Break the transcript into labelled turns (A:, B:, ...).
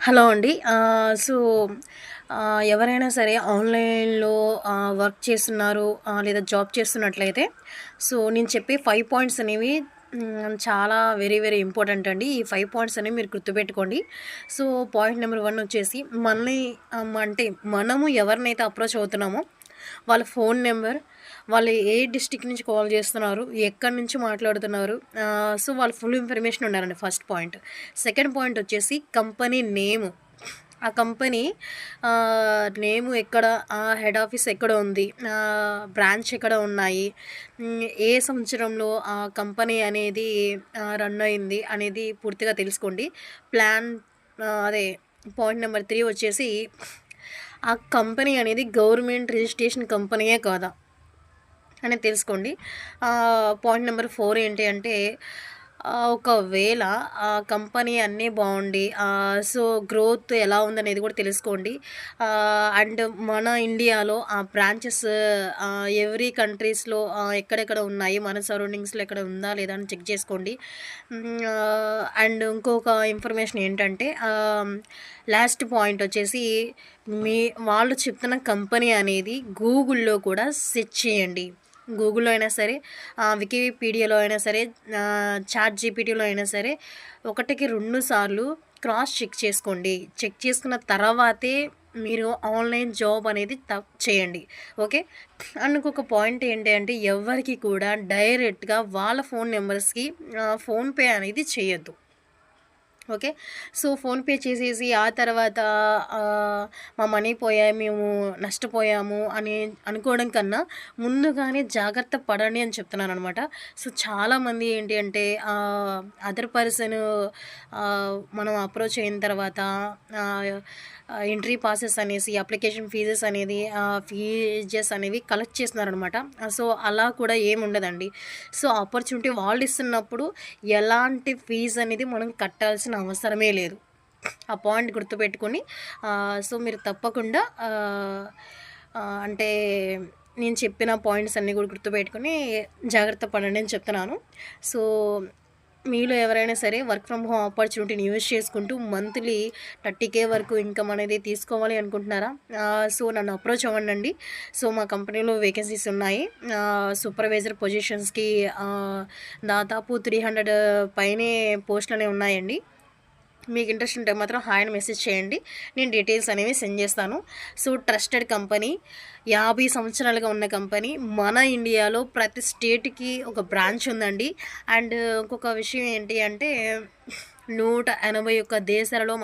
A: Hello అండి. So, ఎవరైనా సరే ఆన్‌లైన్‌లో వర్క్ చేస్తున్నారు లేదా జాబ్ చేస్తున్నట్లయితే నేను చెప్పే 5 పాయింట్స్ అనేవి చాలా వెరీ, వెరీ ఇంపార్టెంట్ అండి. ఈ 5 పాయింట్స్ అనేవి మీరు గుర్తుపెట్టుకోండి. సో, పాయింట్ నెంబర్ 1 వచ్చేసి మనల్ని అంటే మనము ఎవరినైతే అప్రోచ్ అవుతున్నామో వాళ్ళ ఫోన్ నెంబర్, వాళ్ళు ఏ డిస్ట్రిక్ట్ నుంచి కాల్ చేస్తున్నారు, ఎక్కడి నుంచి మాట్లాడుతున్నారు, వాళ్ళ ఫుల్ ఇన్ఫర్మేషన్ ఉండాలండి ఫస్ట్ పాయింట్. సెకండ్ పాయింట్ వచ్చేసి కంపెనీ నేము. ఆ కంపెనీ నేము ఎక్కడ, హెడ్ ఆఫీస్ ఎక్కడ ఉంది, బ్రాంచ్ ఎక్కడ ఉన్నాయి, ఏ సంవత్సరంలో ఆ కంపెనీ అనేది రన్ అయింది అనేది పూర్తిగా తెలుసుకోండి. ప్లాన్ అదే పాయింట్ నెంబర్ 3 వచ్చేసి ఆ కంపెనీ అనేది గవర్నమెంట్ రిజిస్ట్రేషన్ కంపెనీయే కాదా అనేది తెలుసుకోండి. పాయింట్ నెంబర్ 4 ఏంటి అంటే ఒకవేళ ఆ కంపెనీ అన్నీ బాగుండి గ్రోత్ ఎలా ఉందనేది కూడా తెలుసుకోండి. అండ్ మన ఇండియాలో ఆ బ్రాంచెస్ ఎవ్రీ కంట్రీస్‌లో ఎక్కడెక్కడ ఉన్నాయి, మన సరౌండింగ్స్‌లో ఎక్కడ ఉందా లేదా అని చెక్ చేసుకోండి. అండ్ ఇంకొక ఇన్ఫర్మేషన్ ఏంటంటే లాస్ట్ పాయింట్ వచ్చేసి మీ వాళ్ళు చెప్తున్న కంపెనీ అనేది గూగుల్‌లో కూడా సెర్చ్ చేయండి. గూగుల్‌లో అయినా సరే, వికీపీడియాలో అయినా సరే, చాట్ జీపీటీలో అయినా సరే, ఒకటికి 2 సార్లు క్రాస్ చెక్ చేసుకోండి. చెక్ చేసుకున్న తర్వాతే మీరు ఆన్‌లైన్ జాబ్ అనేది చేయండి. ఓకే. అండ్ ఇంకొక పాయింట్ ఏంటి అంటే ఎవ్వరికీ కూడా డైరెక్ట్‌గా వాళ్ళ ఫోన్ నెంబర్స్‌కి ఫోన్‌పే అనేది చేయొద్దు. ఓకే. ఫోన్‌పే చేసేసి ఆ తర్వాత మా మనీ పోయాయి, మేము నష్టపోయాము అని అనుకోవడం కన్నా ముందుగానే జాగ్రత్త పడండి అని చెప్తున్నాననమాట. చాలామంది ఏంటి అంటే అదర్ పర్సన్ మనం అప్రోచ్ అయిన తర్వాత ఆహ్, ఎంట్రీ పాసెస్ అనేసి, అప్లికేషన్ ఫీజెస్ అనేవి కలెక్ట్ చేస్తున్నారనమాట. అలా కూడా ఏముండదండి. ఆపర్చునిటీ వాళ్ళు ఇస్తున్నప్పుడు ఎలాంటి ఫీజ్ అనేది మనం కట్టాల్సిన అవసరమే లేదు. ఆ పాయింట్ గుర్తుపెట్టుకొని మీరు తప్పకుండా అంటే నేను చెప్పిన పాయింట్స్ అన్నీ కూడా గుర్తుపెట్టుకొని జాగ్రత్త పడండి అని చెప్తున్నాను. సో, మీలో ఎవరైనా సరే వర్క్ ఫ్రమ్ హోమ్ ఆపర్చునిటీని యూజ్ చేసుకుంటూ మంత్లీ 30,000 వరకు ఇన్కమ్ అనేది తీసుకోవాలి అనుకుంటున్నారా? నన్ను అప్రోచ్ అవ్వండండి. మా కంపెనీలో వేకెన్సీస్ ఉన్నాయి. సూపర్వైజర్ పొజిషన్స్‌కి దాదాపు 300 పైనే పోస్టులనేవి ఉన్నాయండి. మీకు ఇంట్రెస్ట్ ఉంటే మాత్రం హాయ్ అని మెసేజ్ చేయండి. నేను డీటెయిల్స్ అనేవి సెండ్ చేస్తాను. ట్రస్టెడ్ కంపెనీ, 50 సంవత్సరాలుగా ఉన్న కంపెనీ, మన ఇండియాలో ప్రతి స్టేట్‌కి ఒక బ్రాంచ్ ఉందండి. అండ్ ఇంకొక విషయం ఏంటి అంటే 181 దేశాలలో